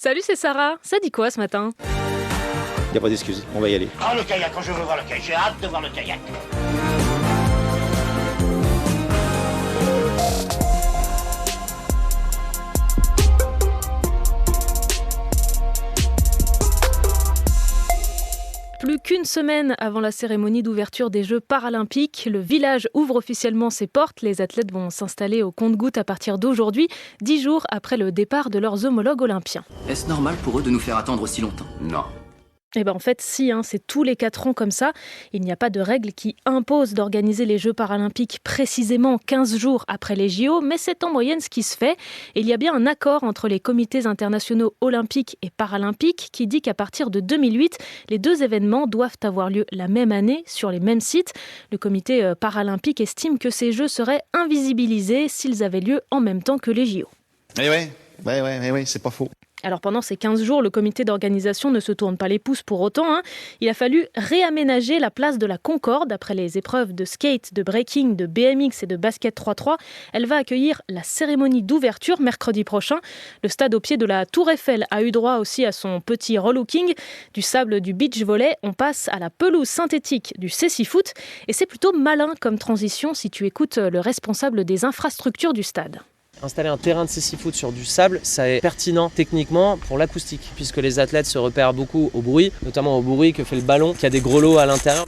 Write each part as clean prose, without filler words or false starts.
Salut, c'est Sarah. Ça dit quoi ce matin? Il n'y a pas d'excuse, on va y aller. Ah, le kayak, quand je veux voir le kayak, j'ai hâte de voir le kayak. Plus qu'une semaine avant la cérémonie d'ouverture des Jeux paralympiques, le village ouvre officiellement ses portes. Les athlètes vont s'installer au compte-gouttes à partir d'aujourd'hui, 10 jours après le départ de leurs homologues olympiens. Est-ce normal pour eux de nous faire attendre aussi longtemps ? Non. Eh bien en fait, si, c'est tous les 4 ans comme ça. Il n'y a pas de règle qui impose d'organiser les Jeux paralympiques précisément 15 jours après les JO, mais c'est en moyenne ce qui se fait. Et il y a bien un accord entre les comités internationaux olympiques et paralympiques qui dit qu'à partir de 2008, les 2 événements doivent avoir lieu la même année sur les mêmes sites. Le comité paralympique estime que ces Jeux seraient invisibilisés s'ils avaient lieu en même temps que les JO. Eh ouais, c'est pas faux. Alors pendant ces 15 jours, le comité d'organisation ne se tourne pas les pouces pour autant. Il a fallu réaménager la place de la Concorde après les épreuves de skate, de breaking, de BMX et de basket 3x3. Elle va accueillir la cérémonie d'ouverture mercredi prochain. Le stade au pied de la Tour Eiffel a eu droit aussi à son petit relooking. Du sable du beach volley, on passe à la pelouse synthétique du cécifoot. Et c'est plutôt malin comme transition si tu écoutes le responsable des infrastructures du stade. Installer un terrain de cécifoot sur du sable, ça est pertinent techniquement pour l'acoustique, puisque les athlètes se repèrent beaucoup au bruit, notamment au bruit que fait le ballon, qui a des grelots à l'intérieur.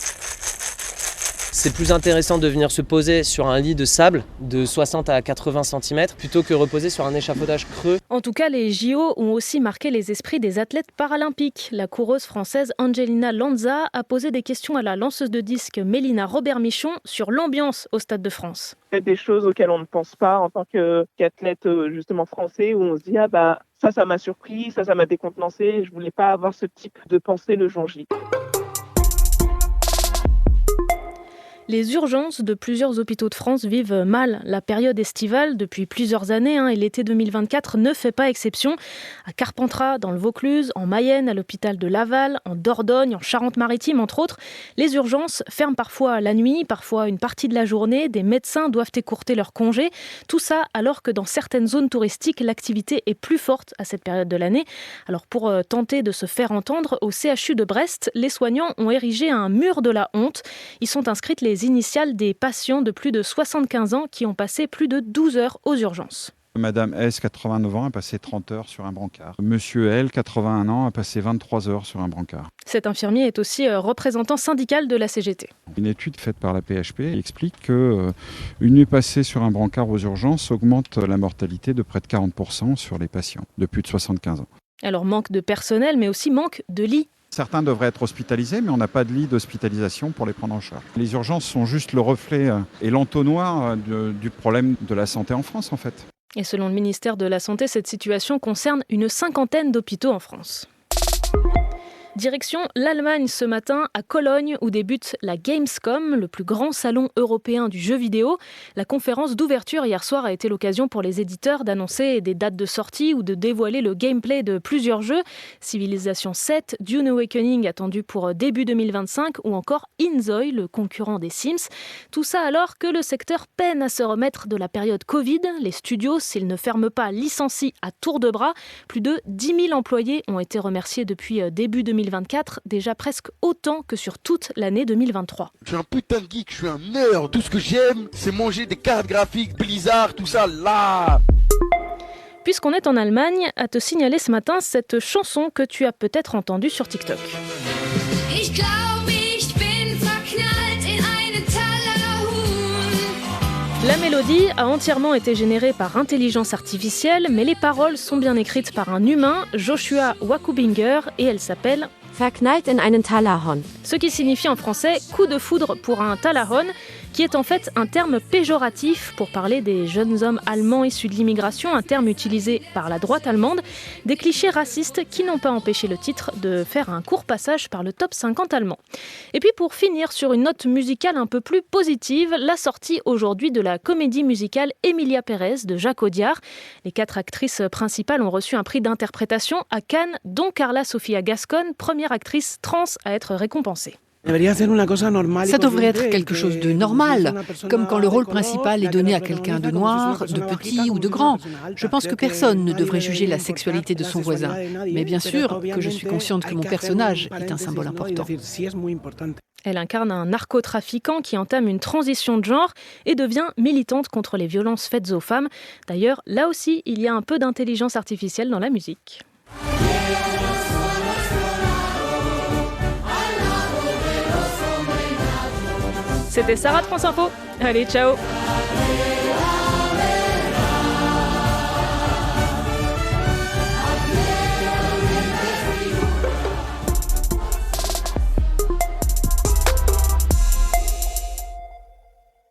C'est plus intéressant de venir se poser sur un lit de sable de 60 à 80 cm plutôt que reposer sur un échafaudage creux. En tout cas, les JO ont aussi marqué les esprits des athlètes paralympiques. La coureuse française Angelina Lanza a posé des questions à la lanceuse de disques Mélina Robert-Michon sur l'ambiance au Stade de France. Il y a des choses auxquelles on ne pense pas en tant qu'athlète justement français, où on se dit ça m'a surpris, ça m'a décontenancé, je voulais pas avoir ce type de pensée le jour J. Les urgences de plusieurs hôpitaux de France vivent mal la période estivale depuis plusieurs années et l'été 2024 ne fait pas exception. À Carpentras, dans le Vaucluse, en Mayenne, à l'hôpital de Laval, en Dordogne, en Charente-Maritime, entre autres, les urgences ferment parfois la nuit, parfois une partie de la journée. Des médecins doivent écourter leurs congés. Tout ça alors que dans certaines zones touristiques, l'activité est plus forte à cette période de l'année. Alors pour tenter de se faire entendre, au CHU de Brest, les soignants ont érigé un mur de la honte. Ils sont inscrites les initiales des patients de plus de 75 ans qui ont passé plus de 12 heures aux urgences. Madame S, 89 ans, a passé 30 heures sur un brancard. Monsieur L, 81 ans, a passé 23 heures sur un brancard. Cet infirmier est aussi représentant syndical de la CGT. Une étude faite par la PHP explique qu'une nuit passée sur un brancard aux urgences augmente la mortalité de près de 40% sur les patients de plus de 75 ans. Alors manque de personnel, mais aussi manque de lits. Certains devraient être hospitalisés, mais on n'a pas de lit d'hospitalisation pour les prendre en charge. Les urgences sont juste le reflet et l'entonnoir du problème de la santé en France, en fait. Et selon le ministère de la Santé, cette situation concerne une 50aine d'hôpitaux en France. Direction l'Allemagne ce matin, à Cologne, où débute la Gamescom, le plus grand salon européen du jeu vidéo. La conférence d'ouverture hier soir a été l'occasion pour les éditeurs d'annoncer des dates de sortie ou de dévoiler le gameplay de plusieurs jeux. Civilization 7, Dune Awakening attendu pour début 2025 ou encore Inzoi, le concurrent des Sims. Tout ça alors que le secteur peine à se remettre de la période Covid. Les studios, s'ils ne ferment pas, licencient à tour de bras. Plus de 10 000 employés ont été remerciés depuis début 2024, déjà presque autant que sur toute l'année 2023. Je suis un putain de geek, je suis un nerd. Tout ce que j'aime, c'est manger des cartes graphiques, Blizzard, tout ça, là. Puisqu'on est en Allemagne, à te signaler ce matin cette chanson que tu as peut-être entendue sur TikTok. Ich glaub, ich bin verknallt in einen Tallerhuhn. La mélodie a entièrement été générée par intelligence artificielle, mais les paroles sont bien écrites par un humain, Joshua Wakubinger, et elle s'appelle Verknallt in einen Tallerhorn. Ce qui signifie en français « coup de foudre pour un Tallerhorn », qui est en fait un terme péjoratif pour parler des jeunes hommes allemands issus de l'immigration, un terme utilisé par la droite allemande, des clichés racistes qui n'ont pas empêché le titre de faire un court passage par le top 50 allemand. Et puis pour finir sur une note musicale un peu plus positive, la sortie aujourd'hui de la comédie musicale Emilia Pérez de Jacques Audiard. Les 4 actrices principales ont reçu un prix d'interprétation à Cannes, dont Carla Sofia Gascon, première actrice trans à être récompensée. Ça devrait être quelque chose de normal, comme quand le rôle principal est donné à quelqu'un de noir, de petit ou de grand. Je pense que personne ne devrait juger la sexualité de son voisin. Mais bien sûr que je suis consciente que mon personnage est un symbole important. Elle incarne un narcotrafiquant qui entame une transition de genre et devient militante contre les violences faites aux femmes. D'ailleurs, là aussi, il y a un peu d'intelligence artificielle dans la musique. C'était Sarah de France Info. Allez, ciao!